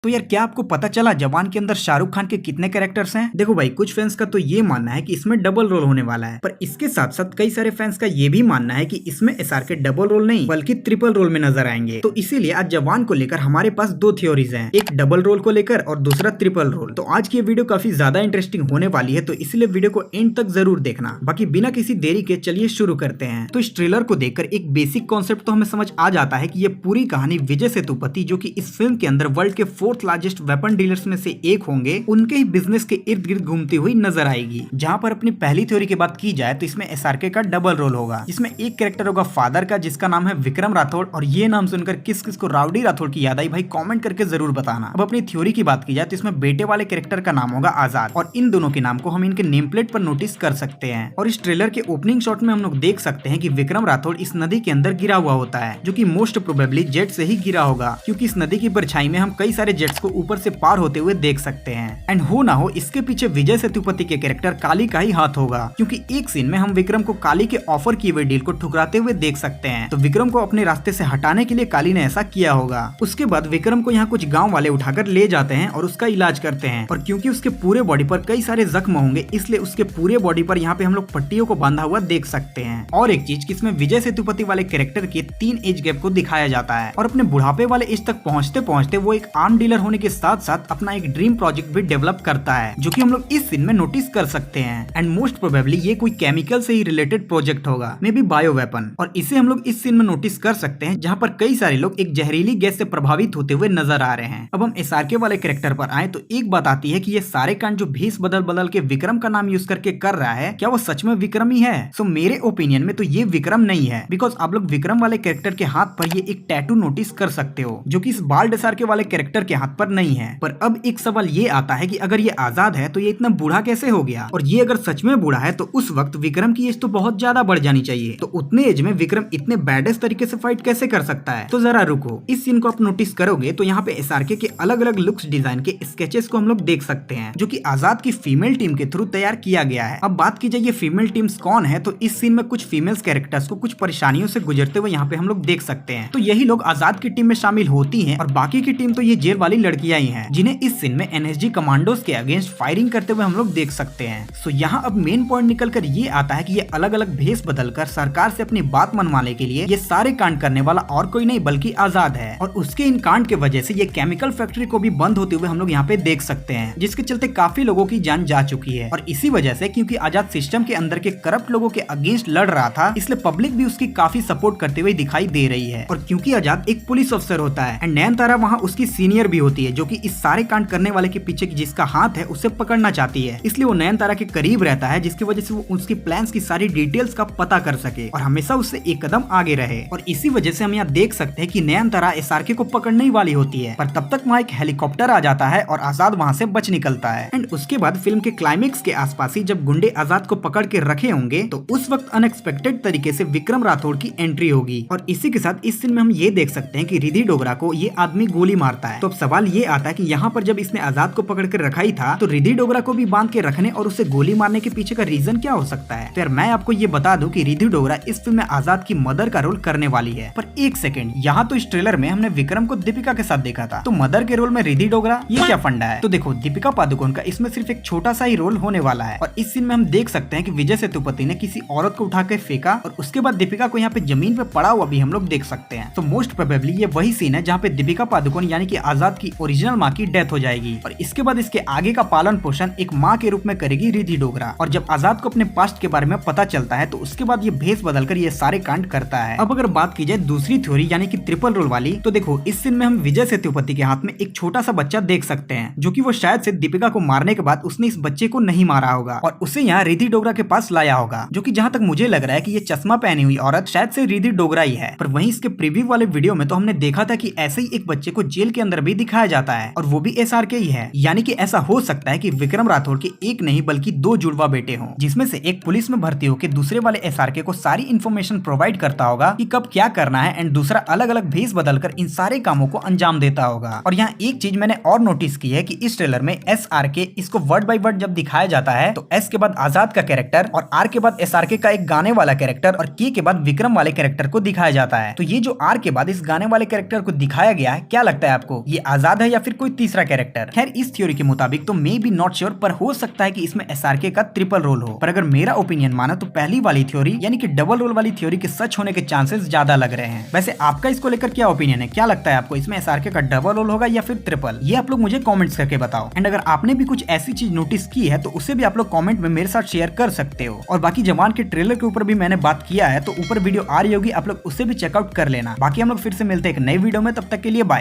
तो यार क्या आपको पता चला जवान के अंदर शाहरुख खान के कितने कैरेक्टर्स हैं? देखो भाई, कुछ फैंस का तो ये मानना है कि इसमें डबल रोल होने वाला है, पर इसके साथ साथ कई सारे फैंस का ये भी मानना है कि इसमें एसआरके डबल रोल नहीं बल्कि ट्रिपल रोल में नजर आएंगे। तो इसीलिए आज जवान को लेकर हमारे पास दो थ्योरीज हैं, एक डबल रोल को लेकर और दूसरा ट्रिपल रोल। तो आज की ये वीडियो काफी ज्यादा इंटरेस्टिंग होने वाली है, तो इसलिए वीडियो को एंड तक जरूर देखना। बाकी बिना किसी देरी के चलिए शुरू करते हैं। तो इस ट्रेलर को देखकर एक बेसिक कॉन्सेप्ट तो हमें समझ आ जाता है कि ये पूरी कहानी विजय सेतुपति, जो कि इस फिल्म के अंदर वर्ल्ड के 4th लार्जेस्ट वेपन डीलर्स में से एक होंगे, उनके ही बिजनेस के इर्द गिर्द घूमती हुई नजर आएगी। जहां पर अपनी पहली थ्योरी की बात की जाए तो इसमें एसआरके का डबल रोल होगा, जिसमें एक कैरेक्टर होगा फादर का, जिसका नाम है विक्रम राठौड़। और ये नाम सुनकर किस किस को राउडी राठौड़ की याद आई भाई, कमेंट करके जरूर बताना। अब अपनी थ्योरी की बात की जाए तो इसमें बेटे वाले कैरेक्टर का नाम होगा आजाद, और इन दोनों के नाम को हम इनके नेम प्लेट पर नोटिस कर सकते हैं। और इस ट्रेलर के ओपनिंग शॉट में हम लोग देख सकते हैं कि विक्रम राठौड़ इस नदी के अंदर गिरा हुआ होता है, जो कि मोस्ट प्रोबेबली जेट से ही गिरा होगा, क्योंकि इस नदी की परछाई में हम कई सारे जेट्स को ऊपर से पार होते हुए देख सकते हैं। एंड हो ना हो इसके पीछे विजय सेतुपति के कैरेक्टर काली का ही हाथ होगा, क्योंकि एक सीन में हम विक्रम को काली के ऑफर किए हुए डील को ठुकराते हुए देख सकते हैं। तो विक्रम को अपने रास्ते से हटाने के लिए काली ने ऐसा किया होगा। उसके बाद विक्रम को यहाँ कुछ गाँव वाले उठाकर ले जाते हैं और उसका इलाज करते हैं, और क्योंकि उसके पूरे बॉडी पर कई सारे जख्म होंगे, इसलिए उसके पूरे बॉडी पर यहाँ पे हम लोग पट्टियों को बांधा हुआ देख सकते हैं। और एक चीज, किसमें विजय सेतुपति वाले कैरेक्टर के 3 एज गैप को दिखाया जाता है, और अपने बुढ़ापे वाले एज तक पहुँचते पहुँचते वो एक आर्म डीलर होने के साथ साथ अपना एक ड्रीम प्रोजेक्ट भी डेवलप करता है, जो कि हम लोग इस सीन में नोटिस कर सकते हैं। एंड मोस्ट प्रोबेबली ये कोई केमिकल से ही रिलेटेड प्रोजेक्ट होगा, मे बी बायो वेपन। और इसे हम लोग इस सीन में नोटिस कर सकते हैं, जहाँ पर कई सारे लोग एक जहरीली गैस से प्रभावित होते हुए नजर आ रहे हैं। अब हम एसआरके वाले कैरेक्टर पर आए तो एक बात आती है कि ये सारे कांड जो भेष बदल बदल के विक्रम का नाम यूज करके कर रहा है, क्या वो सच में विक्रम ही है? सो मेरे ओपिनियन में तो ये विक्रम नहीं है, बिकॉज आप लोग विक्रम वाले कैरेक्टर के हाथ पर ये एक टैटू नोटिस कर सकते हो, जो कि इस बाल्ड एसआरके वाले कैरेक्टर के हाथ पर नहीं है। पर अब एक सवाल ये आता है कि अगर ये आजाद है तो ये इतना बूढ़ा कैसे हो गया? और ये अगर सच में बूढ़ा है तो उस वक्त विक्रम की एज तो बहुत ज्यादा बढ़ जानी चाहिए। तो उतने एज में विक्रम इतने बैडेस्ट तरीके से फाइट कैसे कर सकता है? तो जरा रुको, इस सीन को आप नोटिस करोगे तो यहाँ पे एसआरके के अलग अलग लुक्स डिजाइन के स्केचेस को हम लोग देख सकते हैं, जो कि आजाद की फीमेल टीम के थ्रू तैयार किया गया है। अब बात की जाए ये फीमेल टीम्स कौन है, तो इस सीन में कुछ फीमेल्स कैरेक्टर्स को कुछ परेशानियों से गुजरते हुए यहाँ पे हम लोग देख सकते हैं। तो यही लोग आजाद की टीम में शामिल होती है, और बाकी की टीम तो ये जेल वाली लड़कियां ही है, जिन्हें इस सीन में एनएसजी कमांडोज के अगेंस्ट फायरिंग करते हुए हम लोग देख सकते हैं। सो यहाँ अब मेन पॉइंट निकल कर ये आता है कि ये अलग अलग भेष बदलकर सरकार से अपनी बात मनवाने के लिए ये सारे कांड करने वाला और कोई नहीं बल्कि आजाद है, और उसके इन कांड के वजह से ये केमिकल फैक्ट्री को भी बंद होते हुए हम लोग यहाँ पे देख सकते हैं, जिसके चलते काफी लोगों की जान जा चुकी है। और इसी वजह से, क्योंकि आजाद सिस्टम के अंदर के करप्ट लोगों के अगेंस्ट लड़ रहा था, इसलिए पब्लिक भी उसकी काफी सपोर्ट करते हुए दिखाई दे रही है। और क्योंकि आजाद एक पुलिस अफसर होता है एंड नयनतारा वहाँ उसकी सीनियर भी होती है, जो कि इस सारे कांड करने वाले के पीछे जिसका हाथ है उसे पकड़ना चाहती है, इसलिए वो नयनतारा के करीब रहता है, जिसकी वजह से वो उसकी प्लान्स की सारी डिटेल्स का पता कर सके और हमेशा उससे एक कदम आगे रहे। और इसी वजह से हम यहाँ देख सकते हैं कि नयनतारा एसआरके को पकड़ने ही वाली होती है, पर तब तक वहाँ एक हेलीकॉप्टर आ जाता है और आजाद वहाँ से बच निकलता है। एंड उसके बाद फिल्म के क्लाइमेक्स के आसपास ही जब गुंडे आजाद को पकड़ के रखे होंगे, तो उस वक्त अनएक्सपेक्टेड तरीके से विक्रम राठौड़ की एंट्री होगी। और इसी के साथ इस सीन में हम ये देख सकते हैं कि रिद्धि डोगरा को ये आदमी गोली मारता है। तो अब सवाल ये आता है कि यहाँ पर जब इसने आजाद को पकड़ कर रखा ही था, तो रिद्धि डोगरा को भी बांध के रखने और उसे गोली मारने के पीछे का रीजन क्या हो सकता है? तो यार मैं आपको ये बता दूं कि रिद्धि डोगरा इस फिल्म में आजाद की मदर का रोल करने वाली है। पर एक सेकंड, यहाँ तो इस ट्रेलर में हमने विक्रम को दीपिका के साथ देखा था, तो मदर के रोल में रिद्धि डोगरा, ये क्या फंडा है? तो देखो, दीपिका पादुकोण का इसमें सिर्फ एक छोटा सा ही रोल होने वाला है। और इस सीन में हम देख सकते हैं कि विजय सेतुपति ने किसी औरत को उठा के फेंका, और उसके बाद दीपिका को यहाँ पे जमीन पे पड़ा हुआ भी हम लोग देख सकते हैं। तो मोस्ट प्रोबेबली ये वही सीन है जहाँ पे दीपिका पादुकोण यानी कि आजाद की ओरिजिनल माँ की डेथ हो जाएगी, और इसके बाद इसके आगे का पालन पोषण एक माँ के रूप में करेगी रिद्धि डोगरा। और जब आजाद को अपने पास्ट के बारे में पता चलता है, तो उसके बाद ये भेष बदलकर ये सारे कांड करता है। अब अगर बात की जाए दूसरी थ्योरी यानी कि ट्रिपल रोल वाली, तो देखो इस सीन में हम विजय सेतुपति के हाथ में एक छोटा सा बच्चा देख सकते हैं, जो कि वो शायद से दीपिका को मारने के बाद उसने इस बच्चे को नहीं मारा होगा और उसे यहाँ रिद्धि डोगरा के पास लाया होगा, जो कि जहाँ तक मुझे लग रहा है कि ये चश्मा पहनी हुई औरत शायद से रिद्धि डोगरा ही है। पर वहीं इसके प्रीव्यू वाले वीडियो में तो हमने देखा था कि ऐसे ही एक बच्चे को जेल के अंदर भी दिखाया जाता है, और वो भी एसआरके ही है। यानी कि ऐसा हो सकता है कि विक्रम राठौड़ के एक नहीं बल्कि 2 जुड़वा बेटे हों, जिसमें से एक पुलिस में भर्ती होकर दूसरे वाले एसआरके को सारी इन्फॉर्मेशन प्रोवाइड करता होगा कि कब क्या करना है, एंड दूसरा अलग अलग भेष बदलकर इन सारे कामों को अंजाम देता होगा। और यहाँ एक चीज मैंने और नोटिस की है कि इस ट्रेलर में एसआरके इसको वर्ड बाय वर्ड जब दिखाया जाता है, तो एस के बाद आजाद का कैरेक्टर, और आर के बाद एसआरके का एक गाने वाला कैरेक्टर, और के के बाद विक्रम वाले कैरेक्टर को दिखाया जाता है। तो ये जो आर के बाद इस गाने वाले कैरेक्टर को दिखाया गया है, क्या लगता है आपको, ये आजाद है या फिर कोई तीसरा कैरेक्टर। खैर इस थ्योरी के मुताबिक तो मे बी नॉट श्योर, पर हो सकता है कि इसमें एसआरके का ट्रिपल रोल हो। पर अगर मेरा ओपिनियन माना तो पहली वाली थ्योरी यानी कि डबल रोल वाली थ्योरी के सच होने के चांसेस ज्यादा लग रहे हैं। वैसे आपका इसको लेकर क्या ओपिनियन है, क्या लगता है आपको इसमें एसआरके का डबल रोल होगा या फिर ट्रिपल? ये आप लोग मुझे कमेंट्स करके बताओ। एंड अगर आपने भी कुछ ऐसी चीज नोटिस की है तो उसे भी आप लोग कमेंट में मेरे साथ शेयर कर सकते हो। और बाकी जवान के ट्रेलर के ऊपर भी मैंने बात किया है, तो ऊपर वीडियो आ रही होगी, आप लोग उसे भी चेकआउट कर लेना। बाकी हम लोग फिर से मिलते हैं एक नई वीडियो में, तब तक के लिए बाय।